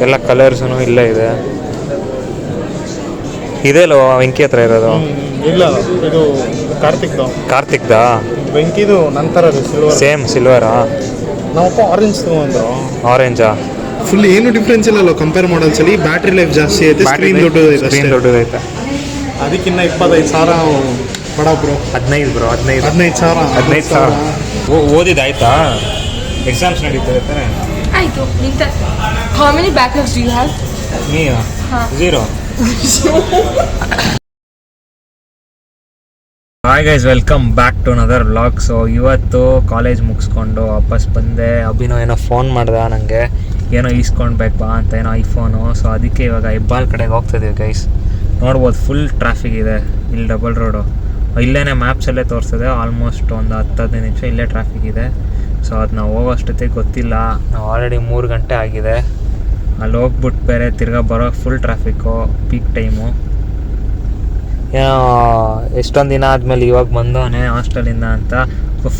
ಎಲ್ಲ ಕಲರ್ಸೂ ಇಲ್ಲೇ ಇದೆ. ಇದೇಲೋ ವೆಂಕಿ ಹತ್ರ ಇರೋದು? ಇಲ್ಲ, ಇದು ಕಾರ್ತಿಕ್ದಾ? ವೆಂಕಿದು ನಂತರ ಸೇಮ್ ಸಿಲ್ವರಾ? ನಾವಪ್ಪ ಆರೆಂಜ್ ತಗೊಂಡು. ಆರೆಂಜಾ? ಫುಲ್ ಏನು ಡಿಫ್ರೆನ್ಸ್ ಇಲ್ಲಲ್ಲ ಕಂಪೇರ್ ಮಾಡೋದ್ಸಲಿ. ಬ್ಯಾಟ್ರಿ ಲೈಫ್ ಜಾಸ್ತಿ ಐತೆ, ಸ್ಕ್ರೀನ್ ದೊಡ್ಡದೈತೆ. ಅದಕ್ಕಿನ್ನ 25,000 ಬಡ ಬ್ರೋ. 15,000. ಓದಿದಾಯ್ತಾ? ಎಕ್ಸಾಮ್ಸ್ ನಡೀತದೆ ತಾನೆ? ಆಯಿತು. How many backlogs do you have? Me 0. Hi guys, welcome back to another vlog. So ಇವತ್ತು ಕಾಲೇಜ್ ಮುಗಿಸ್ಕೊಂಡು ವಾಪಸ್ ಬಂದೆ. ಅಭಿನವ್ ಏನೋ ಫೋನ್ ಮಾಡ್ದೆ ನನಗೆ, ಏನೋ ಈಸ್ಕೊಳ್ಬೇಕು ಬಾ ಅಂತ, ಏನೋ ಐಫೋನು. ಸೊ ಅದಕ್ಕೆ ಇವಾಗ ಹೆಬ್ಬಾಲ್ ಕಡೆಗೆ ಹೋಗ್ತಿದ್ದೀವಿ ಗೈಸ್. ನೋಡ್ಬೋದು ಫುಲ್ ಟ್ರಾಫಿಕ್ ಇದೆ ಇಲ್ಲಿ, ಡಬಲ್ ರೋಡು. ಇಲ್ಲೇ ಮ್ಯಾಪ್ಸಲ್ಲೇ ತೋರಿಸ್ತದೆ ಆಲ್ಮೋಸ್ಟ್ ಒಂದು 10-15 ನಿಮಿಷ ಇಲ್ಲೇ ಟ್ರಾಫಿಕ್ ಇದೆ. ಸೊ ಅದು ನಾವು ಹೋಗೋಷ್ಟೊತ್ತಿಗೆ ಗೊತ್ತಿಲ್ಲ, ನಾವು ಆಲ್ರೆಡಿ 3 ಗಂಟೆ ಆಗಿದೆ. ಅಲ್ಲಿ ಹೋಗ್ಬಿಟ್ಟು ಬೇರೆ ತಿರ್ಗಾ ಬರೋಕ್ಕೆ ಫುಲ್ ಟ್ರಾಫಿಕ್ಕು, ಪೀಕ್ ಟೈಮು. ಏನೋ ಎಷ್ಟೊಂದು ದಿನ ಆದಮೇಲೆ ಇವಾಗ ಬಂದವನೇ ಹಾಸ್ಟೆಲಿಂದ ಅಂತ.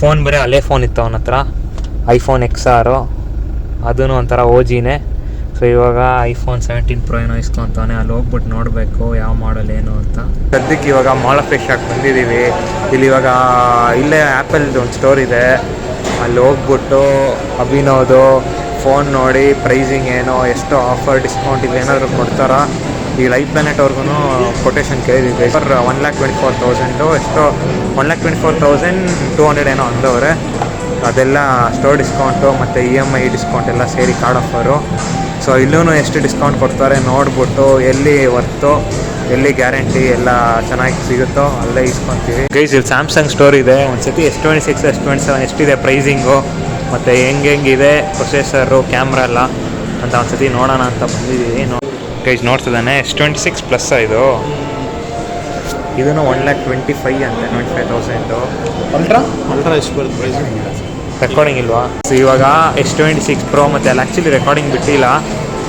ಫೋನ್ ಬೇರೆ ಹಳೆ ಫೋನ್ ಇತ್ತು ಅವನ ಹತ್ರ, ಐಫೋನ್ XR, ಅದೂ ಒಂಥರ OGನೇ. ಸೊ ಇವಾಗ ಐಫೋನ್ 17 Pro ಏನೋ ಇಸ್ಕೊತಾನೆ. ಅಲ್ಲಿ ಹೋಗ್ಬಿಟ್ಟು ನೋಡಬೇಕು ಯಾವ ಮಾಡಲ್ ಏನು ಅಂತ. ಸದ್ಯಕ್ಕೆ ಇವಾಗ ಮಾಲ್ ಆಫ್ ಏಷ್ಯಾಗೆ ಬಂದಿದ್ದೀವಿ. ಇಲ್ಲಿ ಇವಾಗ ಇಲ್ಲೇ ಆ್ಯಪಲ್ದು ಒಂದು ಸ್ಟೋರ್ ಇದೆ, ಅಲ್ಲಿ ಹೋಗ್ಬಿಟ್ಟು ಅಭಿನವ್ದು ಫೋನ್ ನೋಡಿ ಪ್ರೈಸಿಂಗ್ ಏನೋ, ಎಷ್ಟು ಆಫರ್ ಡಿಸ್ಕೌಂಟ್ ಇದೆ ಏನಾದರೂ ಕೊಡ್ತಾರಾ. ಈ ಲೈಫ್ ಪ್ಲಾನೆಟ್ ಅವ್ರಿಗೂ ಕೊಟೇಶನ್ ಕೇಳಿದ್ವಿ. 1,24,000 ಎಷ್ಟೋ 1,24,200 ಏನೋ ಅಂದವ್ರೆ. ಅದೆಲ್ಲ ಸ್ಟೋರ್ ಡಿಸ್ಕೌಂಟು ಮತ್ತು EMI ಡಿಸ್ಕೌಂಟ್ ಎಲ್ಲ ಸೇರಿ ಕಾರ್ಡ್ ಆಫರು. ಸೊ ಇಲ್ಲೂ ಎಷ್ಟು ಡಿಸ್ಕೌಂಟ್ ಕೊಡ್ತಾರೆ ನೋಡ್ಬಿಟ್ಟು, ಎಲ್ಲಿ ವರ್ತು, ಎಲ್ಲಿ ಗ್ಯಾರಂಟಿ ಎಲ್ಲ ಚೆನ್ನಾಗಿ ಸಿಗುತ್ತೋ ಅಲ್ಲೇ ಇಸ್ಕೊತೀವಿ ಗೈಸ್. ಇಲ್ಲಿ ಸ್ಯಾಮ್ಸಂಗ್ ಸ್ಟೋರ್ ಇದೆ. ಒಂದು ಸತಿ S26, S27 ಎಷ್ಟಿದೆ ಪ್ರೈಸಿಂಗು, ಮತ್ತು ಹೆಂಗಿದೆ ಪ್ರೊಸೆಸರು, ಕ್ಯಾಮ್ರಾ ಎಲ್ಲ ಅಂತ ಒಂದು ಸತಿ ನೋಡೋಣ ಅಂತ ಬಂದಿದ್ದೀವಿ. ಗೈಸ್ ನೋಡ್ತಿದ್ದಾನೆ, S26 ಪ್ಲಸ್ ಇದು. ಇದೂ 1,25,000 ಅಂತೆ, 25,000. ಅಲ್ಟ್ರಾ ಎಷ್ಟು ಬರುತ್ತೆ ಪ್ರೈಸ್? ರೆಕಾರ್ಡಿಂಗ್ ಇಲ್ವಾ? ಸೊ ಇವಾಗ S26 Pro ಮತ್ತು ಅಲ್ಲಿ ಆ್ಯಕ್ಚುಲಿ ರೆಕಾರ್ಡಿಂಗ್ ಬಿಟ್ಟಿಲ್ಲ.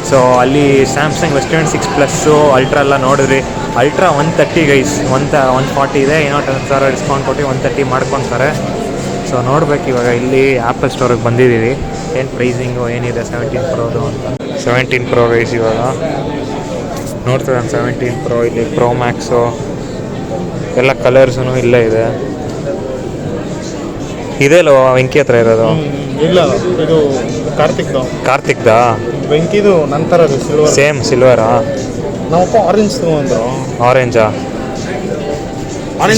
ಸೊ ಅಲ್ಲಿ ಸ್ಯಾಮ್ಸಂಗ್ S26 ಪ್ಲಸ್ಸು ಅಲ್ಟ್ರಾ ಎಲ್ಲ ನೋಡಿದ್ರಿ. ಅಲ್ಟ್ರಾ 130 ಗೈಸ್, 140 ಇದೆ, ಏನೋ 10,000 ಡಿಸ್ಕೌಂಟ್ ಕೊಟ್ಟು 130 ಮಾಡ್ಕೊತಾರೆ. ಸೊ ನೋಡ್ಬೇಕು ಇವಾಗ ಇಲ್ಲಿ ಆ್ಯಪಲ್ ಸ್ಟೋರಿಗೆ ಬಂದಿದ್ದೀವಿ, ಏನು ಪ್ರೈಸಿಂಗು ಏನಿದೆ 17 Proದು ಅಂತ. 17 Pro ಗೈಸ್ ಇವಾಗ ನೋಡ್ತದೆ. 17 Pro ಇಲ್ಲಿ Pro Maxು ಎಲ್ಲ ಕಲರ್ಸೂ ಇಲ್ಲೇ ಇದೆ. ಇದೇಲೋ ವೆಂಕಿ ಹತ್ರ ಇರೋದು? ಇಲ್ಲ, ಇದು ಕಾರ್ತಿಕ್ದಾ? ವೆಂಕಿದು ನಂತರ ಸೇಮ್ ಸಿಲ್ವರಾ? ನಾವಪ್ಪ ಆರೆಂಜ್ ತಗೊಂಡು. ಆರೆಂಜಾ?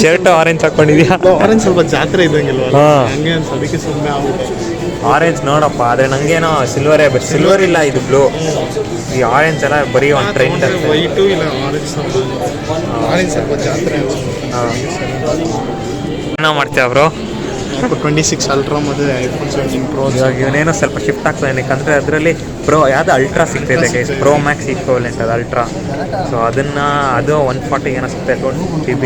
ಶರ್ಟ್ ಆರೆಂಜ್ ಹಾಕೊಂಡಿದ್ಯಾ? ಆರೆಂಜ್ ಸ್ವಲ್ಪ ಜಾತ್ರೆ ಇದ್ದಂಗಿಲ್ವ, ಹಂಗೆ ಅದಕ್ಕೆ ಸುಮ್ಮನೆ ಆಗುತ್ತೆ. ಆರೆಂಜ್ ನೋಡಪ್ಪ, ಆದರೆ ನನಗೇನೋ ಸಿಲ್ವರೇ ಬೆಸ್ಟ್. ಸಿಲ್ವರ್ ಇಲ್ಲ, ಇದು ಬ್ಲೂ. ಈ ಆರೆಂಜ್ ಎಲ್ಲ ಬರೀ ಒಂದು ಟ್ರೆಂಡ್. ವೈಟು ಇಲ್ಲ ಆರೆಂಜ್ ಸ್ವಲ್ಪ ಜಾತ್ರೆ. ಏನೋ ಮಾಡ್ತೀಯ ಬ್ರೋ? 26 ಅಲ್ಟ್ರಾ ಮತ್ತು ಐಫೋನ್ 17 Pro. ಇವಾಗ ಇವನೇನೋ ಸ್ವಲ್ಪ ಶಿಫ್ಟ್ ಆಗ್ತಾನೆ, ಯಾಕಂದರೆ ಅದರಲ್ಲಿ ಪ್ರೋ ಯಾವುದು ಅಲ್ಟ್ರಾ ಸಿಗ್ತೈತೆ ಗೈಸ್, Pro Max ಈಕ್ವಲೆಂಟ್ ಅದು ಅಲ್ಟ್ರಾ. ಸೊ ಅದು 140 ಏನೋ ಸಿಗ್ತೈತೆ, 2GB.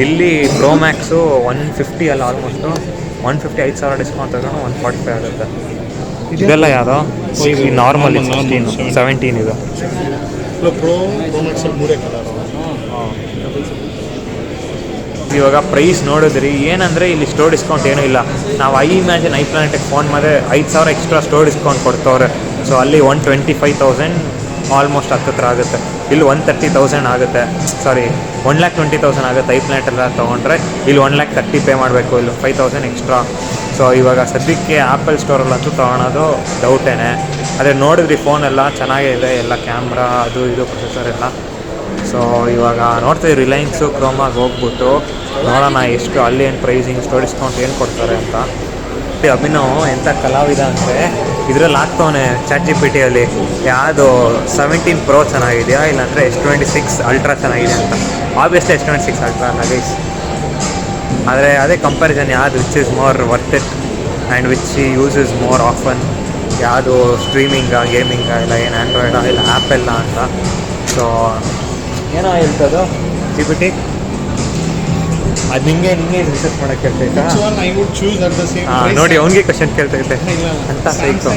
ಇಲ್ಲಿ Pro Maxು 150 ಅಲ್ಲ, ಆಲ್ಮೋಸ್ಟು 150, 5,000 ಡಿಸ್ಕೌಂಟ್ ತಗೊಂಡು 145 ಆಗುತ್ತೆ. ಇದೆಲ್ಲ ಯಾವುದೋ ಈ ನಾರ್ಮಲ್ 17 ಇದು. Pro Max ಮೂರೇ ಕಲರು. ಇವಾಗ ಪ್ರೈಸ್ ನೋಡಿದ್ರಿ, ಏನಂದರೆ ಇಲ್ಲಿ ಸ್ಟೋರ್ ಡಿಸ್ಕೌಂಟ್ ಏನೂ ಇಲ್ಲ. ನಾವು ಇಮ್ಯಾಜಿನ್ iPlanet ಫೋನ್ ಮೇಲೆ 5,000 ಎಕ್ಸ್ಟ್ರಾ ಸ್ಟೋರ್ ಡಿಸ್ಕೌಂಟ್ ಕೊಡ್ತವ್ರೆ. ಸೊ ಅಲ್ಲಿ 125,000 ಆಲ್ಮೋಸ್ಟ್ ಹತ್ತಿರ ಆಗುತ್ತೆ. ಇಲ್ಲಿ 130,000 ಆಗುತ್ತೆ, ಸಾರಿ 1,20,000 ಆಗುತ್ತೆ iPlanet ಎಲ್ಲ ತೊಗೊಂಡ್ರೆ. ಇಲ್ಲಿ 1,30,000 ಪೇ ಮಾಡಬೇಕು, ಇಲ್ಲಿ 5,000 ಎಕ್ಸ್ಟ್ರಾ. ಸೊ ಇವಾಗ ಸದ್ಯಕ್ಕೆ ಆ್ಯಪಲ್ ಸ್ಟೋರಲ್ಲಂತೂ ತೊಗೊಳೋದು ಡೌಟೇನೆ. ಅದೇ ನೋಡಿದ್ರಿ ಫೋನೆಲ್ಲ ಚೆನ್ನಾಗಿದೆ, ಎಲ್ಲ ಕ್ಯಾಮ್ರಾ ಅದು ಇದು ಪ್ರೊಸೆಸರ್ ಎಲ್ಲ. ಸೊ ಇವಾಗ ನೋಡ್ತೀವಿ ರಿಲಯನ್ಸು ಕ್ರೋಮಾಗೆ ಹೋಗ್ಬಿಟ್ಟು ನೋಡೋಣ ಎಷ್ಟು ಅಲ್ಲಿ ಏನು ಪ್ರೈಸಿಂಗ್, ಸ್ಟೋರ್ ಡಿಸ್ಕೌಂಟ್ ಏನು ಕೊಡ್ತಾರೆ ಅಂತ. ಅಭಿನವ್ ಎಂಥ ಕಲಾವಿದ ಅಂದರೆ ಇದರಲ್ಲಿ ಹಾಕ್ತವನೆ ChatGPTಯಲ್ಲಿ ಯಾವುದು 17 Pro ಚೆನ್ನಾಗಿದೆಯಾ ಇಲ್ಲಾಂದರೆ S26 ಅಲ್ಟ್ರಾ ಚೆನ್ನಾಗಿದೆ ಅಂತ. ಆಬ್ವಿಯಸ್ಲಿ S26 ಅಲ್ಟ್ರಾ ಅಲ್ಲ ಗೈಸ್, ಆದರೆ ಅದೇ ಕಂಪ್ಯಾರಿಸನ್ ಯಾವುದು which is more worth it and which uses more often, ಯಾವುದು ಸ್ಟ್ರೀಮಿಂಗಾ, ಗೇಮಿಂಗಾ, ಇಲ್ಲ ಏನು ಆ್ಯಂಡ್ರಾಯ್ಡಾ, ಇಲ್ಲ ಆ್ಯಪೆಲ್ಲ ಅಂತ. ಸೊ ಏನೋ ಹೇಳ್ತದು GPT, ಅದು ನಿಮಗೆ ರಿಸರ್ಚ್ ಮಾಡೋಕ್ಕೆ ಕೇಳ್ತೈತಾ? ನೋಡಿ ಅವನಿಗೆ ಕ್ವಶನ್ ಕೇಳ್ತೈತೆ ಅಂತ ಸೈಕು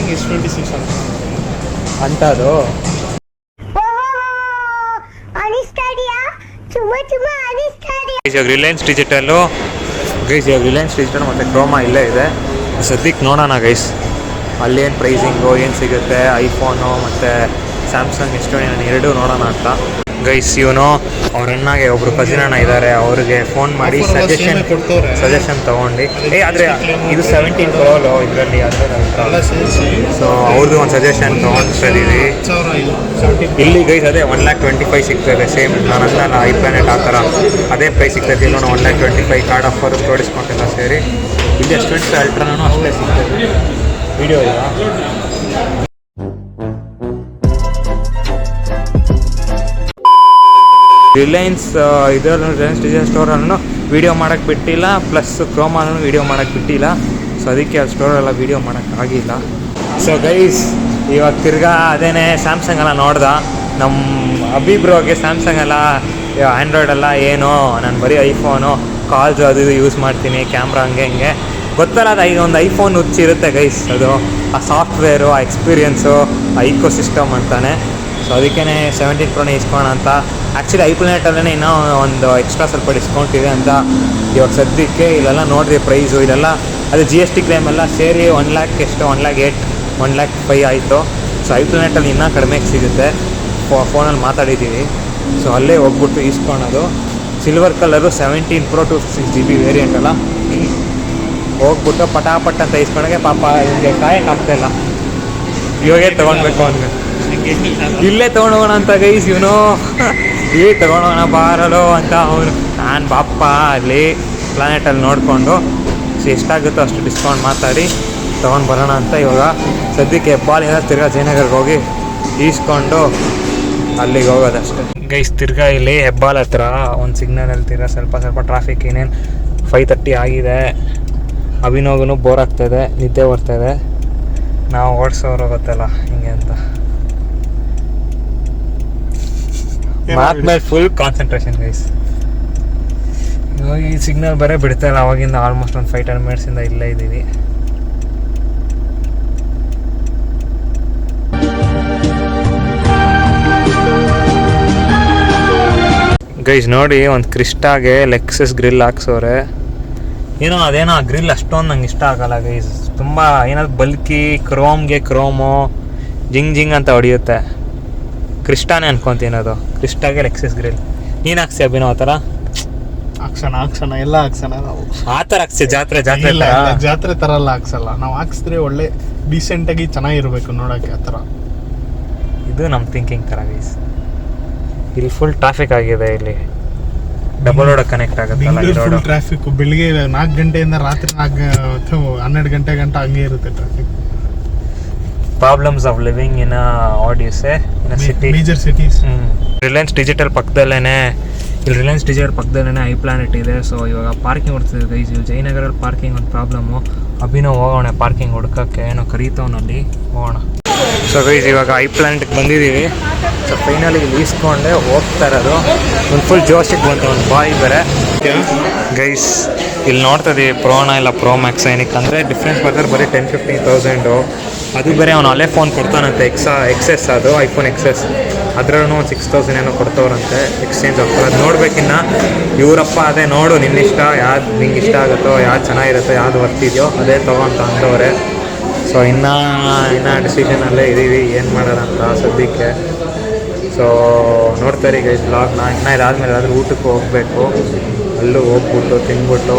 ಅಂಥದ್ದು. ಇವಾಗ ರಿಲಯನ್ಸ್ ಡಿಜಿಟಲ್ಲು ಗೈಸ್, ಇವಾಗ ರಿಲಯನ್ಸ್ ಡಿಜಿಟಲ್ ಮತ್ತು ಕ್ರೋಮಾ ಇಲ್ಲೇ ಇದೆ. ಸದ್ಯಕ್ಕೆ ನೋಡೋಣ ಗೈಸ್ ಅಲ್ಲೇನು ಪ್ರೈಸಿಂಗು ಏನು ಸಿಗುತ್ತೆ. ಐಫೋನು ಮತ್ತು ಸ್ಯಾಮ್ಸಂಗ್ S20 ನಾನು ಎರಡೂ ನೋಡೋಣ ಅಂತ. ಗೈಸ್ ಇವನು ಅವ್ರ ಅಣ್ಣಗೆ ಒಬ್ರು ಕಸಿನ್ ಅಣ್ಣ ಇದ್ದಾರೆ, ಅವ್ರಿಗೆ ಫೋನ್ ಮಾಡಿ ಸಜೆಷನ್ ತೊಗೊಂಡು ಆದರೆ ಇದು 17 Pro ಇದರಲ್ಲಿ ಸೊ ಅವ್ರದ್ದು ಒಂದು ಸಜೆಷನ್ ತೊಗೊಂಡಿದ್ದೀವಿ. ಇಲ್ಲಿ ಗೈಸ್ ಅದೇ 1,25,000 ಸಿಗ್ತದೆ, ಸೇಮ್ ನಾನು ಅಂದಲ್ಲ iPlanet ಆ ಥರ ಅದೇ ಪ್ರೈಸ್ ಸಿಗ್ತದೆ. ಇಲ್ಲ 1,25,000 ಕಾರ್ಡ್ ಆಫರ್ ಸ್ಟೋರ್ ಡಿಸ್ಕೌಂಟ್ ಎಲ್ಲ ಸೇರಿ ಇಲ್ಲಿ S20 ಅಲ್ಟ್ರಾನು ಅಷ್ಟೇ ಸಿಗ್ತದೆ. ವಿಡಿಯೋ ಇಲ್ಲ. ರಿಲಯನ್ಸ್ ರಿಲಯನ್ಸ್ ಡಿಜಿಟಲ್ ಸ್ಟೋರನ್ನು ವೀಡಿಯೋ ಮಾಡೋಕ್ಕೆ ಬಿಟ್ಟಿಲ್ಲ, ಪ್ಲಸ್ ಕ್ರೋಮಾನು ವೀಡಿಯೋ ಮಾಡೋಕ್ಕೆ ಬಿಟ್ಟಿಲ್ಲ. ಸೊ ಅದಕ್ಕೆ ಆ ಸ್ಟೋರೆಲ್ಲ ವೀಡಿಯೋ ಮಾಡೋಕ್ಕಾಗಿಲ್ಲ. ಸೊ ಗೈಸ್ ಇವಾಗ ತಿರ್ಗಾ ಅದೇನೇ ಸ್ಯಾಮ್ಸಂಗ್ ಎಲ್ಲ ನೋಡ್ದೆ. ನಮ್ಮ ಅಭಿಬ್ರೋಗೆ ಸ್ಯಾಮ್ಸಂಗ್ ಎಲ್ಲ ಆ್ಯಂಡ್ರಾಯ್ಡ್ ಎಲ್ಲ ಏನೋ, ನಾನು ಬರೀ ಐಫೋನು ಕಾಲ್ಸ್ ಅದು ಇದು ಯೂಸ್ ಮಾಡ್ತೀನಿ, ಕ್ಯಾಮ್ರಾ ಹಂಗೆ ಹಿಂಗೆ ಗೊತ್ತಲ್ಲ. ಅದು ಒಂದು ಐಫೋನ್ ಹುಚ್ಚಿರುತ್ತೆ ಗೈಸ್, ಅದು ಆ ಸಾಫ್ಟ್ವೇರು, ಆ ಎಕ್ಸ್ಪೀರಿಯೆನ್ಸು, ಆ ಇಕೋ ಸಿಸ್ಟಮ್ ಅಂತಾನೆ. ಸೊ ಅದಕ್ಕೇ 17 Pro ಇಸ್ಕೋಣ ಅಂತ. ಆ್ಯಕ್ಚುಲಿ iPlanet ಇನ್ನೂ ಒಂದು ಎಕ್ಸ್ಟ್ರಾ ಸ್ವಲ್ಪ ಡಿಸ್ಕೌಂಟ್ ಇದೆ ಅಂತ ಇವಾಗ ಸದ್ಯಕ್ಕೆ ಇಲ್ಲೆಲ್ಲ ನೋಡಿದೆ ಪ್ರೈಸು. ಇಲ್ಲೆಲ್ಲ ಅದು GST ಕ್ಲೇಮ್ ಎಲ್ಲ ಸೇರಿ 1 lakh ಎಷ್ಟು 1,08,000 1,05,000 ಆಯಿತು. ಸೊ iPlanet ಇನ್ನೂ ಕಡಿಮೆಗೆ ಸಿಗುತ್ತೆ, ಫೋನಲ್ಲಿ ಮಾತಾಡಿದ್ದೀವಿ. ಸೊ ಅಲ್ಲೇ ಹೋಗ್ಬಿಟ್ಟು ಇಸ್ಕೊಳೋದು. Silver colour 17 Pro 256GB variant ಅಲ್ಲ, ಹೋಗ್ಬಿಟ್ಟು ಪಟಾಪಟ್ ಅಂತ ಇಸ್ಕೊಂಡಾಗೆ ಪಾಪ ಹಿಂಗೆ ಕಾಯಕ್ಕಾಗ್ತಾಯಿಲ್ಲ, ಇವಾಗೇ ತೊಗೊಳ್ಬೇಕು ಅವ್ನಿಗೆ. ಇಲ್ಲೇ ತೊಗೊಂಡೋಗೋಣ ಅಂತ ಗೈಸ್ ಇವನು, ಇಲ್ಲಿ ತೊಗೊಂಡೋಗೋಣ ಬಾರಲು ಅಂತ ಅವನು. ನಾನು ಬಾಪ ಅಲ್ಲಿ ಪ್ಲಾನೆಟಲ್ಲಿ ನೋಡಿಕೊಂಡು ಎಷ್ಟಾಗುತ್ತೋ ಅಷ್ಟು ಡಿಸ್ಕೌಂಟ್ ಮಾತಾಡಿ ತೊಗೊಂಡು ಬರೋಣ ಅಂತ ಇವಾಗ ಸದ್ಯಕ್ಕೆ ಹೆಬ್ಬಾಲಿಂದ ತಿರ್ಗಾ ಜಯನಗರ್ಗೆ ಹೋಗಿ ಈಸ್ಕೊಂಡು ಅಲ್ಲಿಗೆ ಹೋಗೋದಷ್ಟೇ ಗೈಸ್. ತಿರ್ಗಾ ಇಲ್ಲಿ ಹೆಬ್ಬಾಲ್ ಹತ್ರ ಒಂದು ಸಿಗ್ನಲಲ್ಲಿ ತಿರ್ಗಾ ಸ್ವಲ್ಪ ಟ್ರಾಫಿಕ್, ಇನ್ನೇನು 5:30 ಆಗಿದೆ. ಅಭಿನವ್ಗೂ ಬೋರ್ ಆಗ್ತಾಯಿದೆ, ನಿದ್ದೆ ಬರ್ತಾಯಿದೆ. ನಾವು ಓಡಿಸೋರು ಗೊತ್ತಲ್ಲ ಹಿಂಗೆ ಅಂತ ಮಾತ್ಮೇಲೆ ಫುಲ್ ಕಾನ್ಸಂಟ್ರೇಷನ್ ಗೈಸ್. ಇವಾಗ ಈ ಸಿಗ್ನಲ್ ಬರೇ ಬಿಡ್ತಾಯಿಲ್ಲ, ಅವಾಗಿಂದ ಆಲ್ಮೋಸ್ಟ್ ಒಂದು 5-10 ಮಿನಿಟ್ಸಿಂದ ಇಲ್ಲೇ ಇದ್ದೀವಿ. ಗೈಸ್ ನೋಡಿ, ಒಂದು ಕ್ರಿಸ್ಟಾಗೆ ಲೆಕ್ಸಸ್ ಗ್ರಿಲ್ ಹಾಕ್ಸೋರೆ. ಏನೋ ಅದೇನೋ ಆ ಗ್ರಿಲ್ ಅಷ್ಟೊಂದು ನಂಗೆ ಇಷ್ಟ ಆಗಲ್ಲ ಗೈಸ್. ತುಂಬ ಏನಾದ್ರು ಬಲ್ಕಿ, ಕ್ರೋಮು ಜಿಂಗ್ ಅಂತ ಹೊಡೆಯುತ್ತೆ. ಕ್ರಿಸ್ಟಾನೇ ಅನ್ಕೊತೀನಿ ಅದು, ಕ್ರಿಸ್ಟಾಗೆ ಲೆಕ್ಸಸ್ ಗ್ರಿಲ್. ನೀನು ಹಾಕ್ಸಿ ಅಭಿನವ್ ಆ ಥರ? ಹಾಕ್ಸೋಣ ಎಲ್ಲ ಹಾಕ್ಸೋಣ ನಾವು. ಆ ಥರ ಹಾಕ್ಸಿ ಜಾತ್ರೆ ಜಾತ್ರೆ ಥರ ಎಲ್ಲ ಹಾಕ್ಸಲ್ಲ ನಾವು. ಹಾಕ್ಸಿದ್ರೆ ಒಳ್ಳೆ ಡೀಸೆಂಟಾಗಿ ಚೆನ್ನಾಗಿರ್ಬೇಕು ನೋಡೋಕ್ಕೆ, ಆ ಥರ. ಇದು ನಮ್ಮ ಥಿಂಕಿಂಗ್ ಥರ ಗೈಸ್. ಇಲ್ಲಿ ಫುಲ್ ಟ್ರಾಫಿಕ್ ಆಗಿದೆ, ಇಲ್ಲಿ ಡಬಲ್ ರೋಡ್ ಕನೆಕ್ಟ್ ಆಗುತ್ತೆ. ಟ್ರಾಫಿಕ್ ಬೆಳಿಗ್ಗೆ 4 ಗಂಟೆಯಿಂದ ರಾತ್ರಿ 12 ಗಂಟೆ ಗಂಟ ಹಂಗೆ ಇರುತ್ತೆ traffic. Problems of living in what you say in a city, major cities. Reliance Digital ಪಕ್ಕದಲ್ಲೇ iPlanet ಇದೆ. ಸೊ ಇವಾಗ ಪಾರ್ಕಿಂಗ್ ಹುಡ್ತಿದೆ ಗೈಸ್. ಜಯನಗರಲ್ಲಿ ಪಾರ್ಕಿಂಗ್ ಒಂದು ಪ್ರಾಬ್ಲಮ್ಮು. ಅಭಿನವ್ ಹೋಗೋಣ ಪಾರ್ಕಿಂಗ್ ಹುಡ್ಕೋಕ್ಕೆ, ಏನೋ ಕರೀತವನಲ್ಲಿ, ಹೋಗೋಣ. ಸೊ ಗೈಸ್ ಇವಾಗ iPlanetಗೆ ಬಂದಿದ್ದೀವಿ. ಸೊ ಫೈನಲಿ ಇಲ್ಲಿ ಈಸ್ಕೊಂಡೆ ಹೋಗ್ತಾ ಇರೋದು. ಒಂದು ಫುಲ್ ಜೋಶಿಗೆ ಬಂತು, ಒಂದು ಬಾಯ್ ಬೇರೆ ಗೈಸ್. ಇಲ್ಲಿ ನೋಡ್ತಾ ಇದ್ದೀವಿ ಪ್ರೋನಾ ಇಲ್ಲ ಪ್ರೋ ಮ್ಯಾಕ್ಸ್. ಏನಕ್ಕೆ ಅಂದರೆ ಡಿಫ್ರೆನ್ಸ್ ಬರ್ತಾರೆ ಬರೀ 10-15,000. ಅದು ಬೇರೆ ಅವ್ನು ಅಲ್ಲೇ ಫೋನ್ ಕೊಡ್ತಾನಂತೆ, XS ಅದು iPhone XS. ಅದ್ರೂ 6,000 ಏನೋ ಕೊಡ್ತವ್ರಂತೆ ಎಕ್ಸ್ಚೇಂಜ್ ಆಗ್ತದೆ. ಅದು ನೋಡ್ಬೇಕಿನ್ನ ಇವರಪ್ಪ ಅದೇ ನೋಡು ನಿನ್ನಿಷ್ಟ, ಯಾವ್ದು ನಿಂಗೆ ಇಷ್ಟ ಆಗುತ್ತೋ, ಯಾವ್ದು ಚೆನ್ನಾಗಿರುತ್ತೋ, ಯಾವ್ದು ವರ್ತಿದೆಯೋ ಅದೇ ತೊಗೊಂತ ಅಂತವ್ರೆ. ಸೊ ಇನ್ನೂ ಡಿಸಿಷನಲ್ಲೇ ಇದ್ದೀವಿ ಏನು ಮಾಡೋಣ ಅಂತ ಸದ್ಯಕ್ಕೆ. ಸೊ ನೋಡ್ತಾರೆ ಈಗ ಇದು ವ್ಲಾಗ್ನ. ಇನ್ನು ಇದಾದಮೇಲೆ ಆದರೂ ಊಟಕ್ಕೆ ಹೋಗಬೇಕು, ಅಲ್ಲೂ ಹೋಗ್ಬಿಟ್ಟು ತಿನ್ಬಿಟ್ಟು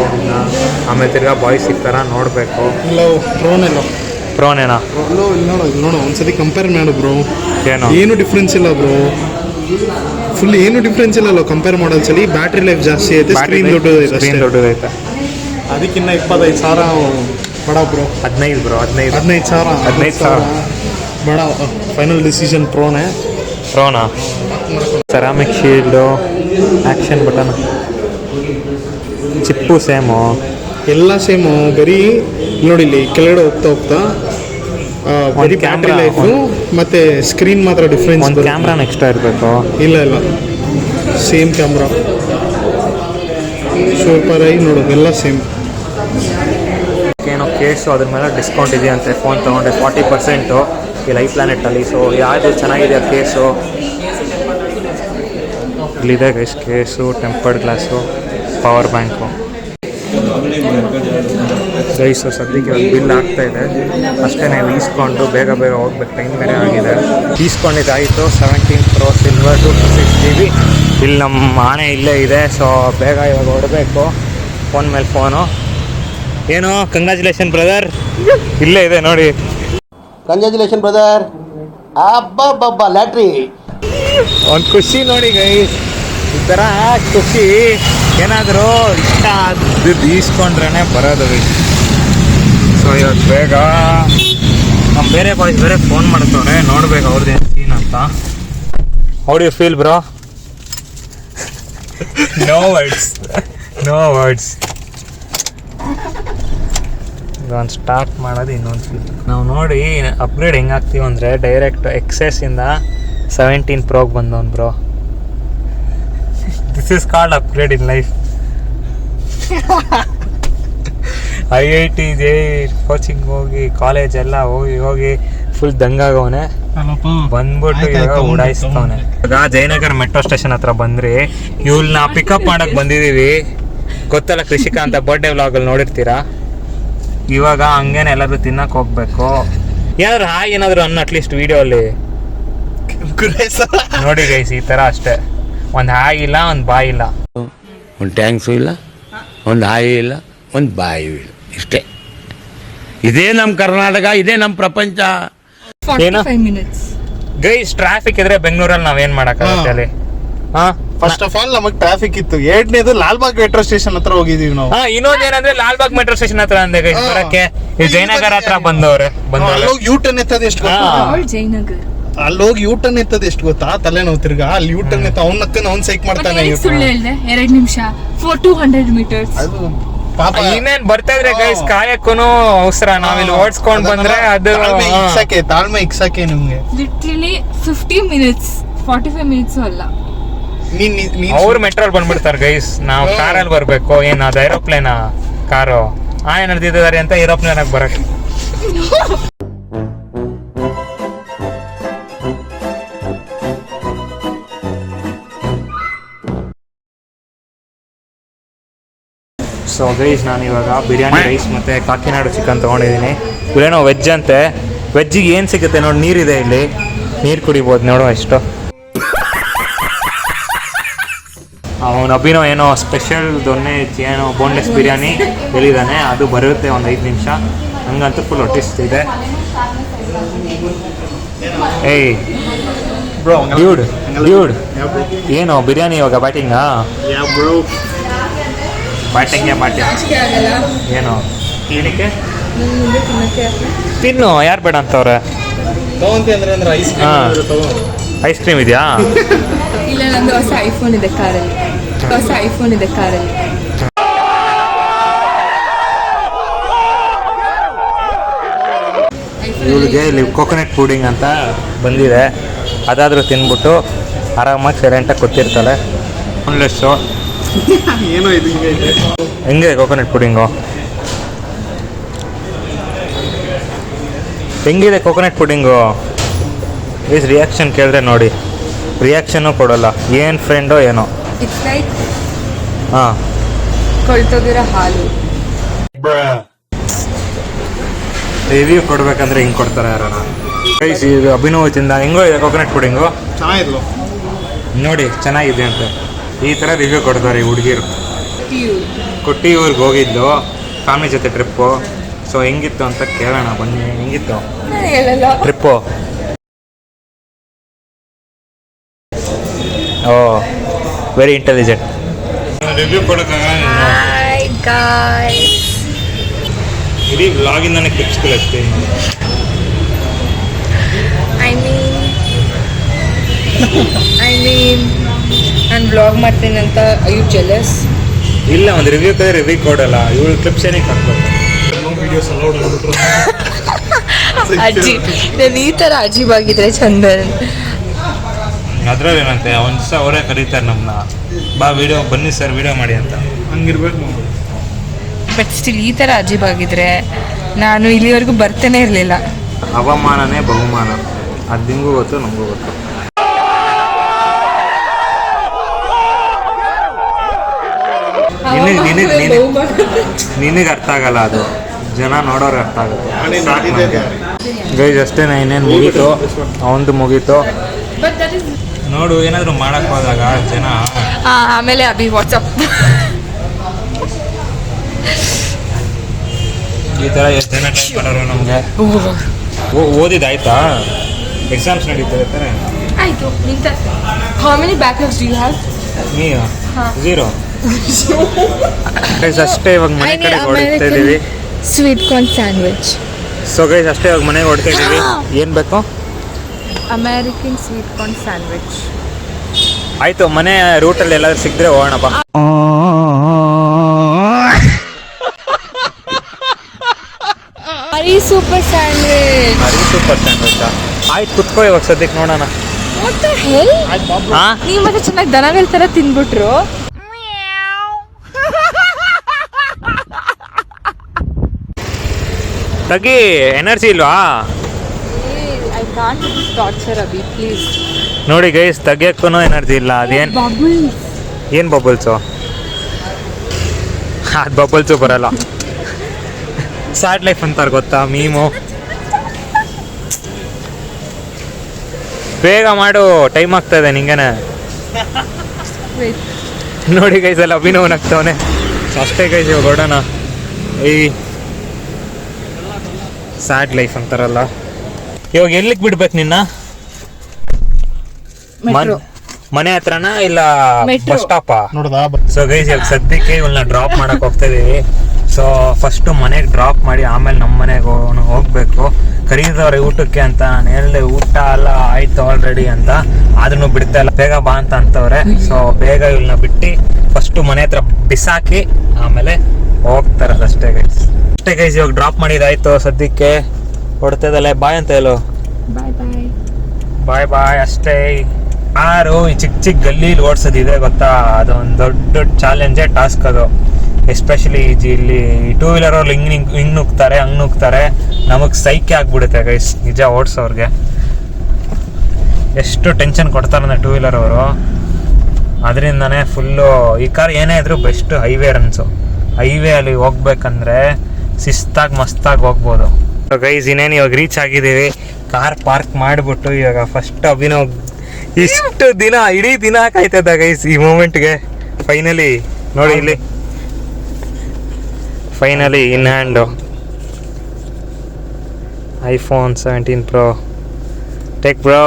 ಆಮೇಲೆ ತಿರ್ಗಾ ಬಾಯ್ಸ್ ಸಿಗ್ತಾರ ನೋಡಬೇಕು. ಪ್ರೋನೇನಾ ನೋಡು ಒಂದ್ಸತಿ ಕಂಪೇರ್ ಮಾಡು ಬ್ರೋ. ಏನು ಡಿಫ್ರೆನ್ಸ್ ಇಲ್ಲ ಬ್ರೋ, ಫುಲ್ ಏನು ಡಿಫ್ರೆನ್ಸ್ ಇಲ್ಲ ಕಂಪೇರ್ ಮಾಡೋದ್ಸಲಿ. ಬ್ಯಾಟ್ರಿ ಲೈಫ್ ಜಾಸ್ತಿ ಐತೆ, ಸ್ಕ್ರೀನ್ ದೊಡ್ಡದೈತೆ. ಅದಕ್ಕಿನ್ನ 25,000 ಬಡ ಬ್ರೋ. 15 ಬ್ರೋ, 15,000 ಬಡ. ಫೈನಲ್ ಡಿಸಿಷನ್ ಪ್ರೋನಾ. Ceramic shield, action button, chip same, ಎಲ್ಲ ಸೇಮು. ಬರೀ ನೋಡಿ ಇಲ್ಲಿ ಕೆಳಗಡೆ ಹೋಗ್ತಾ ಬರೀ ಬ್ಯಾಟ್ರಿ ಲೈಫು ಮತ್ತು ಸ್ಕ್ರೀನ್ ಮಾತ್ರ ಡಿಫ್ರೆನ್ಸ್. ಒಂದು ಕ್ಯಾಮ್ರಾನ ಎಕ್ಸ್ಟ್ರಾ ಇರಬೇಕು. ಇಲ್ಲ ಸೇಮ್ ಕ್ಯಾಮ್ರಾ, ಸೂಪರ್ ಆಗಿ ನೋಡೋದು ಎಲ್ಲ ಸೇಮ್. ಏನೋ ಕೇಸು ಅದ್ರ ಮೇಲೆ ಡಿಸ್ಕೌಂಟ್ ಇದೆಯಂತೆ. ಫೋನ್ ತೊಗೊಂಡ್ರೆ 40% ಇಲ್ಲಿ iPlanetಲ್ಲಿ. ಸೊ ಯಾವುದು ಚೆನ್ನಾಗಿದೆ ಆ ಕೇಸು ಇಲ್ಲಿದೆ guys. Case, tempered glass, power bank. Guys ಸದ್ಯಕ್ಕೆ ಒಂದು ಬಿಲ್ ಆಗ್ತಾ ಇದೆ ಅಷ್ಟೇ. ನಾವು ಈಸ್ಕೊಂಡು ಬೇಗ ಹೋಗ್ಬೇಕು, ಟೈಮ್ ಬೇರೆ ಆಗಿದೆ. ಈಸ್ಕೊಂಡಿದ್ದಾಯಿತು 17 Pro ಸಿಲ್ವರ್ 256 GB. ಇಲ್ಲಿ ನಮ್ಮ ಆಣೆ ಇಲ್ಲೇ ಇದೆ, ಸೊ ಬೇಗ ಇವಾಗ ಹೊಡಬೇಕು. ಫೋನ್ ಮೇಲೆ ಫೋನು. ಏನು ಕಂಗ್ರ್ಯಾಚುಲೇಷನ್ ಬ್ರದರ್, ಇಲ್ಲೇ ಇದೆ ನೋಡಿ. Congratulation brother. ಅಬ್ಬಬ್ಬಬ್ಬ ಲ್ಯಾಟ್ರಿ. ಒಂದು ಖುಷಿ ನೋಡಿ ಗೈಸ್, ಈ ಥರ ಖುಷಿ ಏನಾದರೂ ಇಷ್ಟ ಆದ್ದು ಈಸ್ಕೊಂಡ್ರೇ ಬರೋದು. ಸೊ ಇವತ್ತು ಬೇಗ ನಮ್ಮ ಬೇರೆ ಬಾಯ್ಸ್ ಬೇರೆ ಫೋನ್ ಮಾಡ್ತವ್ರೆ, ನೋಡ್ಬೇಕು ಅವ್ರದ್ದೇನು ಸೀನ್ ಅಂತ. How do you feel bro? No words. ಒಂದು ಸ್ಟಾರ್ಟ್ ಮಾಡೋದು ಇನ್ನೊಂದು ಫೀಲ್. ನಾವು ನೋಡಿ ಅಪ್ಗ್ರೇಡ್ ಹೆಂಗಾಗ್ತೀವಿ ಅಂದರೆ ಡೈರೆಕ್ಟ್ XS ಇಂದ 17 Proಗೆ ಬಂದವನು bro. This is called upgrade in life. IIT coaching ಹೋಗಿ ಕಾಲೇಜ್ ಎಲ್ಲ ಹೋಗಿ ಫುಲ್ ದಂಗಾಗವನೆ, ಬಂದ್ಬಿಟ್ಟು ಇವಾಗ ಉಡಾಯಿಸ್ತವನೆ. ಇವಾಗ ಜಯನಗರ ಮೆಟ್ರೋ ಸ್ಟೇಷನ್ ಹತ್ರ ಬಂದ್ರಿ, ಇವ್ಳನ್ನ ಪಿಕಪ್ ಮಾಡಕ್ ಬಂದಿದೀವಿ. ಗೊತ್ತಲ್ಲ ಕೃಷಿಕ ಅಂತ ಬರ್ಡೇ ವ್ಲಾಗಲ್ಲಿ ನೋಡಿರ್ತೀರಾ. ಇವಾಗ ಹಂಗೇನೆ ಎಲ್ಲರೂ ತಿನ್ನಕ್ ಹೋಗ್ಬೇಕು. ಏನಾದ್ರು ಏನಾದ್ರು ಅನ್ನ ಅಟ್ಲೀಸ್ಟ್ ವಿಡಿಯೋ ಅಲ್ಲಿ ನೋಡಿ ಗೈಸ್, ಈ ತರ ಅಷ್ಟೇ. ಒಂದು ಹಾಯ್ ಇಲ್ಲ, ಒಂದು ಬಾಯ್ ಇಲ್ಲ, ಒಂದು ಟ್ಯಾಂಕ್ಸು ಇಲ್ಲ, ಒಂದು ಹಾಯಿ ಇಲ್ಲ, ಒಂದು ಬಾಯಿಯೂ ಇಲ್ಲ. ಇಷ್ಟೇ. ಇದೇ ನಮ್ಮ ಕರ್ನಾಟಕ, ಇದೇ ನಮ್ಮ ಪ್ರಪಂಚ. 45 minutes. ಗೈಸ್ ಟ್ರಾಫಿಕ್ ಇದ್ರೆ ಬೆಂಗಳೂರಲ್ಲಿ ನಾವೇನ್ ಮಾಡಕ್ಕಾಗತ್ತೆ ಅಲ್ಲಿ? ಫಸ್ಟ್ ಆಫ್ ಆಲ್ ನಮಗ್ ಟ್ರಾಫಿಕ್ ಇತ್ತು. ಎರಡನೇದು ಲಾಲ್ಬಾಗ್ ಮೆಟ್ರೋ ಸ್ಟೇಷನ್ ಹತ್ರ ಹೋಗಿದೀವಿ ನಾವು. ಇನ್ನೊಂದೇನಂದ್ರೆ ಲಾಲ್ಬಾಗ್ ಮೆಟ್ರೋ ಸ್ಟೇಷನ್ ಹತ್ರ ಅಂದೆ ಗೈಸ್ ಬರಕ್ಕೆ. ಜಯನಗರ ಹತ್ರ ಅಲ್ಲೋಗಿ ಯೂಟರ್ನ್ ಎತ್ತದ ಎಷ್ಟು ಗೊತ್ತಾ? ಜಯನಗರ್ ಅಲ್ಲೋಗಿ ಯೂಟರ್ನ್ ಎತ್ತದ ಎಷ್ಟು ಗೊತ್ತಾ? ತಲೆನೋವು ತಿರ್ಗಾ ಅಲ್ಲಿ ಯೂಟರ್ನ್ ಎತ್ತ ಅವ್ನ ಸೈಕ್ ಮಾಡ್ತಾನೆ. ಸುಳ್ಳು ಹೇಳ್ದೆ, 2 ನಿಮಿಷ 200 meters. ಅದು ಪಾಪ ಇನ್ನೇನ್ ಬರ್ತಾ ಇದ್ರೆ ಗೈಸ್ ಕಾಯಕ್ಕೂನು ಅವಸರ. ನಾವಿಲ್ಲಿ ಓಡಿಸ್ಕೊಂಡ್ ಬಂದ್ರೆ ಅದು ತಾಳ್ಮೆ ಇಕ್ಸಕ್ಕೆ ನಿಮ್ಗೆ ಲಿಟ್ರಲಿ 50 minutes 45 minutes ಅಲ್ಲ. ಅವ್ರು ಮೆಟ್ರೋಲ್ ಬಂದ್ಬಿಡ್ತಾರೆ ಗೈಸ್, ನಾವು ಕಾರಲ್ಲಿ ಬರ್ಬೇಕು. ಏನ್ ಅದು ಏರೋಪ್ಲೇನಾ ಕಾರು? ಏನ್ ನಡೆದಿದ್ದಾರೆ ಅಂತ ಏರೋಪ್ಲೇನ್ ಆಗಿ ಬರಕ್ಕೆ. ಸೊ ಗೈಸ್ ನಾನು ಇವಾಗ ಬಿರಿಯಾನಿ ರೈಸ್ ಮತ್ತು ಕಾಕಿನಾಡು ಚಿಕನ್ ತೊಗೊಂಡಿದ್ದೀನಿ. ಇಲ್ಲೇನೋ ವೆಜ್ ಅಂತೆ. ವೆಜ್ಜಿಗೆ ಏನು ಸಿಗುತ್ತೆ ನೋಡಿ, ನೀರಿದೆ ಇಲ್ಲಿ, ನೀರು ಕುಡಿಬೋದು ನೋಡು ಎಷ್ಟು. ಅವನು ಅಭಿನವ್ ಏನೋ ಸ್ಪೆಷಲ್ ದೊನ್ನೆ ಏನೋ ಬೋನ್ಲೆಸ್ ಬಿರಿಯಾನಿ ಹೇಳಿದ್ದಾನೆ, ಅದು ಬರುತ್ತೆ ಒಂದು 5 ನಿಮಿಷ. ಹಂಗಂತೂ ಫುಲ್ ಹೊಟ್ಟಿಸ್ತಿದೆ. ಏಯ್ ಡ್ಯೂಡ್ ಏನು ಬಿರಿಯಾನಿ ಇವಾಗ ಬ್ಯಾಟಿಂಗಾ? ಬ್ಯಾಟಿಂಗೇ ಏನು ಏನಕ್ಕೆ ತಿನ್ನು, ಯಾರು ಬೇಡ ಅಂತವ್ರೆ. ಐಸ್ ಕ್ರೀಮ್ ಇದೆಯಾ? ಇಲ್ಲ, ನಂದು ಹೊಸ ಐಫೋನ್ ಇದೆ ಕಾರಲ್ಲಿ. ಇವಳಿಗೆ ಇಲ್ಲಿ ಕೋಕೋನಟ್ ಪುಡಿಂಗ್ ಅಂತ ಬಂದಿದೆ, ಅದಾದರೂ ತಿನ್ಬಿಟ್ಟು ಆರಾಮಾಗಿ ಸೈಲೆಂಟಾಗಿ ಕೂತಿರ್ತಾಳೆ. ಬೋನ್ಲೆಸ್ಸು ಏನೋ ಇದು ಹೆಂಗೆ ಕೋಕೋನಟ್ ಪುಡಿಂಗು? ಹೆಂಗಿದೆ ಕೋಕೋನಟ್ ಪುಡಿಂಗು? ಈಸ್ ರಿಯಾಕ್ಷನ್ ಕೇಳಿದ್ರೆ ನೋಡಿ, ರಿಯಾಕ್ಷನ್ನು ಕೊಡೋಲ್ಲ. ಏನು ಫ್ರೆಂಡೋ ಏನೋ. ಇಟ್ಸ್ ಲೈಕ್ ಹಾಂ ಕೊಳ್ತೋಗಿರೋ ಹಾಲು. ರಿವ್ಯೂ ಕೊಡ್ಬೇಕಂದ್ರೆ ಹಿಂಗೆ ಕೊಡ್ತಾರೆ ಯಾರನ. ಗೈಸ್ ಇದು ಅಭಿನವ್ ತಿಂದ ಹೆಂಗೋ ಇದೆ ಕೋಕೋನಟ್ ಪುಡಿಂಗು, ಚೆನ್ನಾಗಿದ್ಲು ನೋಡಿ ಚೆನ್ನಾಗಿದೆ ಅಂತ ಈ ಥರ ರಿವ್ಯೂ ಕೊಡ್ತಾರೆ ಈ ಹುಡುಗಿರು. ಕೊಟ್ಟಿಯೂರ್ಗೆ ಹೋಗಿದ್ದು ಫ್ಯಾಮಿಲಿ ಜೊತೆ ಟ್ರಿಪ್ಪು. ಸೊ ಹೆಂಗಿತ್ತು ಅಂತ ಕೇಳೋಣ ಬನ್ನಿ. ಹೆಂಗಿತ್ತು ಟ್ರಿಪ್ಪು? ಓ ವೆರಿ ಇಂಟೆಲಿಜೆಂಟ್. ರಿವ್ಯೂ ಕೊಡೋಕ್ಕಾಗಲ್ಲ. ಇಡೀ ವ್ಲಾಗಿಂದಾನೆ ಕ್ಲಿಪ್ಸ್ ಕಳಿಸ್ತೀನಿ. ಐ ಮೀನ್ ನಾನು ವ್ಲಾಗ್ ಮಾಡ್ತೀನಿ ಅಂತ. I you jealous? ಇಲ್ಲ, ಒಂದು ರಿವ್ಯೂ ಕಡೆ ರಿವ್ಯೂ ಕೊಡಲ್ಲ. ಇವಳು ಕ್ಲಿಪ್ಸ್ ಏನಕ್ಕೆ ಹಾಕ್ಬೇಕು? ಅಜ್ಜಿ ನಾನು ಈ ಥರ ಅಜೀಬಾಗಿದ್ರೆ ಚಂದನ್. ಅದ್ರಲ್ಲಿ ಏನಂತೆ, ಒಂದು ದಿವಸ ಅವರೇ ಕರೀತಾರೆ ನಮ್ಮನ್ನ, ಬಾ ವಿಡಿಯೋ ಬನ್ನಿ ಸರ್ ವಿಡಿಯೋ ಮಾಡಿ ಅಂತ. ಹಂಗಿರ್ಬೇಕು. ಬಟ್ ಸ್ಟಿಲ್ ಈ ಥರ ಅಜೀಬಾಗಿದ್ರೆ ನಾನು ಇಲ್ಲಿವರೆಗೂ ಬರ್ತೇನೆ ಇರಲಿಲ್ಲ. ಅವಮಾನನೇ ಬಹುಮಾನ, ಅದು ನಿಮಗೂ ಗೊತ್ತು ನಮಗೂ ಗೊತ್ತು. ನಿನಗೆ ಅರ್ಥ ಆಗಲ್ಲ ಅದು. ಜನ ನೋಡೋರು ಅರ್ಥ ಆಗುತ್ತೆ. ಗೈಸ್ ಅಷ್ಟೇ, ಇನ್ನೇನು ಮುಗೀತು, ಅವಂದು ಮುಗೀತು. ನೋಡು, ಏನಾದರೂ ಮಾಡಕ್ಕೆ ಹೋದಾಗ ಜನ ಆಮೇಲೆ ಅಭಿ ವಾಟ್ಸಪ್ ಈ ಥರ ಎಷ್ಟು ಜನ ಟೈಪ್ ಮಾಡೋರು ನಮಗೆ. ಓದಿದ್ದಾಯ್ತಾ? ಎಕ್ಸಾಮ್ಸ್ ನಡೀತದೆ ತಾನೆ? ಆಯಿತು. ನಿಂತ how many backlogs do you have? ನೀವು 0. ಗೈಸ್ ಅಷ್ಟೇ, ಇವಾಗ ಮನೆ ಕಡೆ ಹೊಡ್ತಾ ಇದ್ದೀವಿ. Sweet corn sandwich. So guys ಅಷ್ಟೇ, ಇವಾಗ ಮನೆಗೆ ಹೊಡ್ತಾ ಇದ್ದೀವಿ. ಏನು ಬೇಕು? American sweet corn sandwich. ಆಯಿತು, ಮನೆ ರೂಟಲ್ಲಿ ಎಲ್ಲಾದ್ರೂ ಸಿಕ್ಕಿದ್ರೆ ಹೋಗೋಣಪ್ಪ. Hari super sandwich. Hari super sandwich. ಆಯ್ತು, ಕುತ್ಕೋ ಇವಾಗ ಸದ್ಯಕ್ಕೆ ನೋಡೋಣ. What the hell? ಹಾಂ, ನೀವು ಮತ್ತೆ ಚೆನ್ನಾಗಿ ದನಗಳ ಥರ ತಿನ್ಬಿಟ್ರು. ತಗಿ, ಎನರ್ಜಿ ಇಲ್ವಾ? I can't torture Abhi, please. ನೋಡಿ ಗೈಸ್, ತೆಗಿಯೋಕ್ಕೂ ಎನರ್ಜಿ ಇಲ್ಲ. ಅದೇನು ಬಬಲ್ಸ್. ಏನು ಬಬಲ್ಸು? ಅದು ಬಬಲ್ಸು ಬರಲ್ಲ. ಸ್ಯಾಡ್ ಲೈಫ್ ಅಂತಾರೆ ಗೊತ್ತಾ, ಮೀಮು. ಬೇಗ ಮಾಡು, ಟೈಮ್ ಆಗ್ತಾ ಇದೆ ನಿಂಗೇನೆ. ನೋಡಿ ಗೈಸ್, ಅಲ್ಲಿ ಅಭಿನವ್ ನಗ್ತವನೆ. ಅಷ್ಟೇ ಗೈಸ್, ಇವಾಗ ಹೊಡೋಣ. ಈ ಸ್ಯಾಡ್ ಲೈಫ್ ಅಂತಾರಲ್ಲ. ಇವಾಗ ಎಲ್ಲಿಗೆ ಬಿಡ್ಬೇಕು ನಿನ್ನ? ಮನೆ ಹತ್ರನಾ ಇಲ್ಲ ಬಸ್ ಸ್ಟಾಪಾ? ನೋಡ್ದಾ? ಸೊ ಗೈಸ್, ಇವಾಗ ಸದ್ಯಕ್ಕೆ ಇವಳನ್ನ ಡ್ರಾಪ್ ಮಾಡಕ್ ಹೋಗ್ತಾ ಇದೀವಿ. ಸೊ ಫಸ್ಟು ಮನೆಗೆ ಡ್ರಾಪ್ ಮಾಡಿ ಆಮೇಲೆ ನಮ್ಮ ಮನೆಗೆ ಹೋಗ್ಬೇಕು. ಕರೀದವ್ರೆ ಊಟಕ್ಕೆ ಅಂತ. ನಾನು ಹೇಳಿದೆ ಊಟ ಎಲ್ಲ ಆಯ್ತು ಆಲ್ರೆಡಿ ಅಂತ, ಆದ್ರೂ ಬಿಡ್ತಾ ಇಲ್ಲ. ಬೇಗ ಬಾ ಅಂತ ಅಂತವ್ರೆ. ಸೊ ಬೇಗ ಇವಳನ್ನ ಬಿಟ್ಟು ಫಸ್ಟು ಮನೆ ಹತ್ರ ಬಿಸಾಕಿ ಆಮೇಲೆ ಹೋಗ್ತಾರೆ ಅಷ್ಟೇ ಗೈಸ್. ಅಷ್ಟೇ ಗೈಸ್, ಇವಾಗ ಡ್ರಾಪ್ ಮಾಡಿದಾಯ್ತು. ಸದ್ಯಕ್ಕೆ ಹೊಡ್ತದಲ್ಲ, ಬಾಯ್ ಅಂತ ಹೇಳು. ಬಾಯ್ ಬಾಯ್. ಬಾಯ್ ಬಾಯ್ ಅಷ್ಟೇ. ಯಾರು ಈ ಚಿಕ್ಕ ಚಿಕ್ಕ ಗಲ್ಲೀಲಿ ಓಡಿಸೋದಿದೆ ಗೊತ್ತಾ, ಅದೊಂದು ದೊಡ್ಡ ಚಾಲೆಂಜೇ, ಟಾಸ್ಕ್ ಅದು. ಎಸ್ಪೆಷಲಿ ಇಲ್ಲಿ 2 ವೀಲರ್ ಅವ್ರು ಹಿಂಗೆ ನುಗ್ತಾರೆ, ಹಂಗೆ ನುಗ್ತಾರೆ. ನಮಗೆ ಸೈಕೆ ಆಗ್ಬಿಡುತ್ತೆ ಗೈಸ್, ನಿಜ ಓಡಿಸೋರ್ಗೆ. ಎಷ್ಟು ಟೆನ್ಷನ್ ಕೊಡ್ತಾರೆ ಅಂದರೆ 2 ವೀಲರ್ ಅವರು. ಅದರಿಂದನೇ ಫುಲ್ಲು ಈ ಕಾರ್ ಏನೇ ಇದ್ರೂ ಬೆಸ್ಟ್ ಹೈವೇ ರನ್ಸು. ಹೈವೇ ಅಲ್ಲಿ ಹೋಗ್ಬೇಕಂದ್ರೆ ಶಿಸ್ತಾಗಿ ಮಸ್ತಾಗಿ ಹೋಗ್ಬೋದು. ಗೈಸ್, ಇನ್ನೇನು ಇವಾಗ ರೀಚ್ ಆಗಿದ್ದೀವಿ. ಕಾರ್ ಪಾರ್ಕ್ ಮಾಡಿಬಿಟ್ಟು ಇವಾಗ ಫಸ್ಟ್ ಅಭಿನವ್ ಇಷ್ಟು ದಿನ, ಇಡೀ ದಿನ ಕಾಯ್ತದ ಗೈಸ್ ಈ ಮೂಮೆಂಟ್ಗೆ. ಫೈನಲಿ ನೋಡಿ, ಇಲ್ಲಿ finally in hand iPhone 17 Pro. Take bro,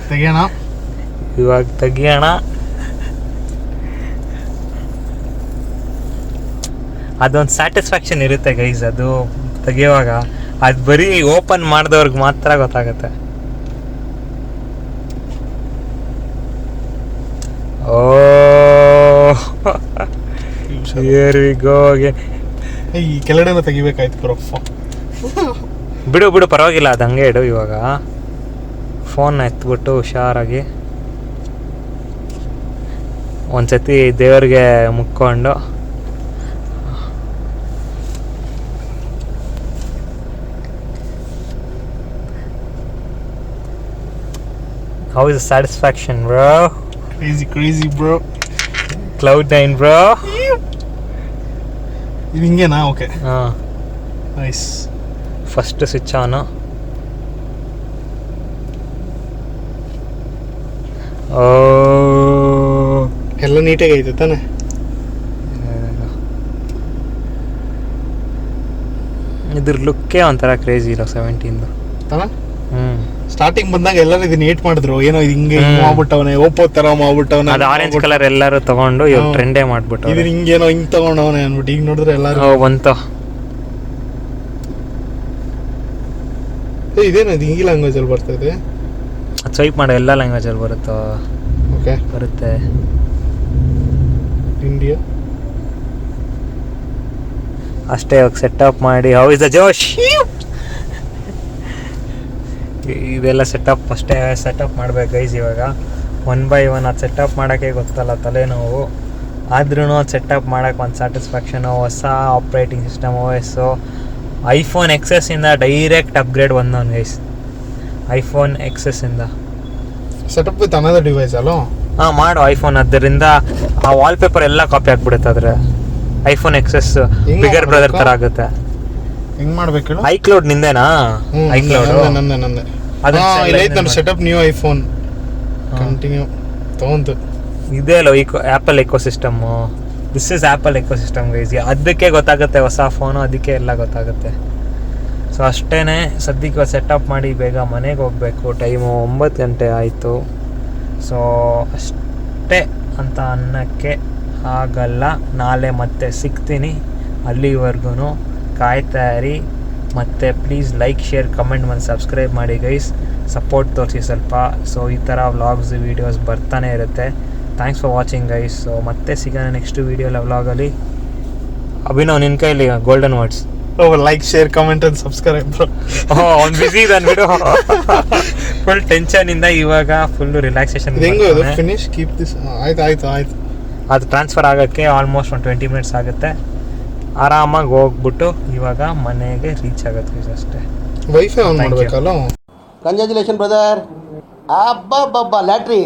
ತೆಗಿಯೋಣ ಇವಾಗ ತೆಗಿಯೋಣ. ಅದೊಂದು ಸ್ಯಾಟಿಸ್ಫ್ಯಾಕ್ಷನ್ ಇರುತ್ತೆ ಗೈಸ್ ಅದು ತೆಗಿಯುವಾಗ. ಅದು ಬರೀ ಓಪನ್ ಮಾಡಿದವ್ರಿಗೆ ಮಾತ್ರ ಗೊತ್ತಾಗುತ್ತೆ. ಓ, here we go again. ಈ ಕೆಳಗಡೆ ತೆಗಿಬೇಕಾಯ್ತು ಬ್ರೋ. ಬಿಡು ಬಿಡು, ಪರವಾಗಿಲ್ಲ, ಅದು ಹಂಗೆ ಇಡು. ಇವಾಗ ಫೋನ್ ಎತ್ಬಿಟ್ಟು ಹುಷಾರಾಗಿ ಒಂದ್ಸತಿ ದೇವ್ರಿಗೆ ಮುಕ್ಕೊಂಡು How is the satisfaction, bro? Crazy bro. Cloud9 bro. ಇದು ಹಿಂಗೇನಾ? ಓಕೆ, ಹಾಂ, nice. First switch on. Oh, ಎಲ್ಲ ನೀಟಾಗಿ ಐತೆ ತಾನೆ? ಇದ್ರ ಲುಕ್ಕೇ ಒಂಥರ ಕ್ರೇಜಿ ಇರೋ 17 ತಾನ. ಹ್ಞೂ, ಸ್ಟಾರ್ಟಿಂಗ್ ಬಂದಾಗ ಎಲ್ಲರೂ ಇದನ್ನ ಏಟ್ ಮಾಡಿದ್ರು, ಏನೋ ಇದು ಹಿಂಗೆ ಮಾಡ್ಬಿಟ್ಟವನೆ, ಓಪೋ ತರ ಮಾಡ್ಬಿಟ್ಟವನೆ. ಅದು ಆರೆಂಜ್ ಕಲರ್ ಎಲ್ಲರೂ ತಗೊಂಡು ಇವಾಗ ಟ್ರೆಂಡೇ ಮಾಡ್ಬಿಟ್ಟು ಇದನ್ನ ಹಿಂಗೇನೋ ಹಿಂಗ್ ತಗೊಂಡವನೆ ಅನ್ಬಿಟ್ಟು ಈಗ ನೋಡಿದ್ರೆ ಎಲ್ಲರೂ ಬಂತು. ಇದೇನು ಇದು ಹಿಂಗಿ ಲ್ಯಾಂಗ್ವೇಜ್ ಅಲ್ಲಿ ಬರ್ತಾ ಇದೆ? ಸ್ವೈಪ್ ಮಾಡೋ ಎಲ್ಲ ಲ್ಯಾಂಗ್ವೇಜಲ್ಲಿ ಬರುತ್ತೋ? ಓಕೆ, ಬರುತ್ತೆ. ಇಂಡಿಯಾ ಅಷ್ಟೇ. ಇವಾಗ ಸೆಟಪ್ ಮಾಡಿ ಹೌ ಇಸ್ ದ ಜೋಶ್. ಇದೆಲ್ಲ ಸೆಟಪ್ ಅಷ್ಟೇ ಸೆಟಪ್ ಮಾಡ್ಬೇಕು ಗೈಸ್. ಇವಾಗ 1 by 1 ಅದು ಸೆಟಪ್ ಮಾಡೋಕ್ಕೆ ಗೊತ್ತಲ್ಲ ತಲೆನೋವು. ಆದ್ರೂ ಅದು ಸೆಟಪ್ ಮಾಡೋಕ್ಕೆ ಒಂದು ಸ್ಯಾಟಿಸ್ಫ್ಯಾಕ್ಷನು. ಹೊಸ operating system OS iPhone XS ಇಂದ ಡೈರೆಕ್ಟ್ ಅಪ್ಗ್ರೇಡ್ ಬಂದವನು ಗೈಸ್. iPhone XS ಇಂದ ಸೆಟಪ್ ವಿತ್ ಅನದರ್ ಡಿವೈಸ್ ಅಲ್ಲೋ? ಹಾಂ, ಮಾಡು iPhone. ಅದರಿಂದ ಆ ವಾಲ್ಪೇಪರ್ ಎಲ್ಲ ಕಾಪಿ ಆಗಿಬಿಡುತ್ತೆ. ಆದರೆ ಐಫೋನ್ ಎಕ್ಸೆಸ್ ಹೆಂಗ್ ಬಿಗರ್ ಬ್ರದರ್ ಮಾಡ್ಬೇಕು? ಥರ ಆಗುತ್ತೆ. ಹೆಂಗ್ ಮಾಡ್ಬೇಕು ಹೇಳು? ಐಕ್ಲೌಡ್ ನಿಂದೇನಾ? ಐಕ್ಲೌಡ್ ನಂದೆ ಇಲ್ಲ ಐತೆ ನನ್ನ ಸೆಟಪ್ ನ್ಯೂ ಐಫೋನ್ ಕಂಟಿನ್ಯೂ ತಗೊಂತು ಇದೇ ಅಲ್ಲ Apple ecosystem. This is Apple ecosystem guys. ಅದಕ್ಕೆ ಗೊತ್ತಾಗುತ್ತೆ ಹೊಸ ಫೋನು, ಅದಕ್ಕೆ ಎಲ್ಲ ಗೊತ್ತಾಗುತ್ತೆ. ಸೊ ಅಷ್ಟೇ, ಸದ್ಯಕ್ಕೆ ಸೆಟಪ್ ಮಾಡಿ ಬೇಗ ಮನೆಗೆ ಹೋಗಬೇಕು. ಟೈಮು 9 ಗಂಟೆ ಆಯಿತು. ಸೊ ಅಷ್ಟೇ ಅಂತ ಅನ್ನೋಕ್ಕೆ ಆಗಲ್ಲ. ನಾಳೆ ಮತ್ತೆ ಸಿಗ್ತೀನಿ. ಅಲ್ಲಿವರೆಗೂ ಕಾಯ್ತಾ ಇರಿ. ಮತ್ತು ಪ್ಲೀಸ್ ಲೈಕ್, ಶೇರ್, ಕಮೆಂಟ್ ಮತ್ತು ಸಬ್ಸ್ಕ್ರೈಬ್ ಮಾಡಿ ಗೈಸ್. ಸಪೋರ್ಟ್ ತೋರಿಸಿ ಸ್ವಲ್ಪ. ಸೊ ಈ ಥರ ವ್ಲಾಗ್ಸ್ ವೀಡಿಯೋಸ್ ಬರ್ತಾನೆ ಇರುತ್ತೆ. Thanks for watching guys. So ಮತ್ತೆ ಸಿಗೋಣ ನೆಕ್ಸ್ಟ್ ವೀಡಿಯೋಲ್ಲ ವ್ಲಾಗಲ್ಲಿ. ಅಭಿನವ್ ನಿನ್ನ ಕೈಲಿ golden words. Like share comment and subscribe bro. ಅವ್ನು ಬಿಸಿ ಅಂದ್ಬಿಡು. ಫುಲ್ ಟೆನ್ಷನಿಂದ ಇವಾಗ ಫುಲ್ಲು ರಿಲ್ಯಾಕ್ಸೇಷನ್. ಹೆಂಗೋ ಇದು ಫಿನಿಶ್ ಕೀಪ್ ದಿಸ್. ಆಯ್ತು ಅದು ಟ್ರಾನ್ಸ್ಫರ್ ಆಗೋಕ್ಕೆ ಆಲ್ಮೋಸ್ಟ್ ಒಂದು 20 ಮಿನಿಟ್ಸ್ ಆಗುತ್ತೆ. ಆರಾಮಾಗಿ ಹೋಗ್ಬಿಟ್ಟು ಇವಾಗ ಮನೆಗೆ ರೀಚ್ ಆಗುತ್ತೆ ಅಷ್ಟೇ. ವೈಫೈ ಆನ್ ಮಾಡಬೇಕಲ್ಲ. Congratulation brother. ಅಬ್ಬಬ್ಬಬ್ಬ ಲ್ಯಾಟ್ರಿ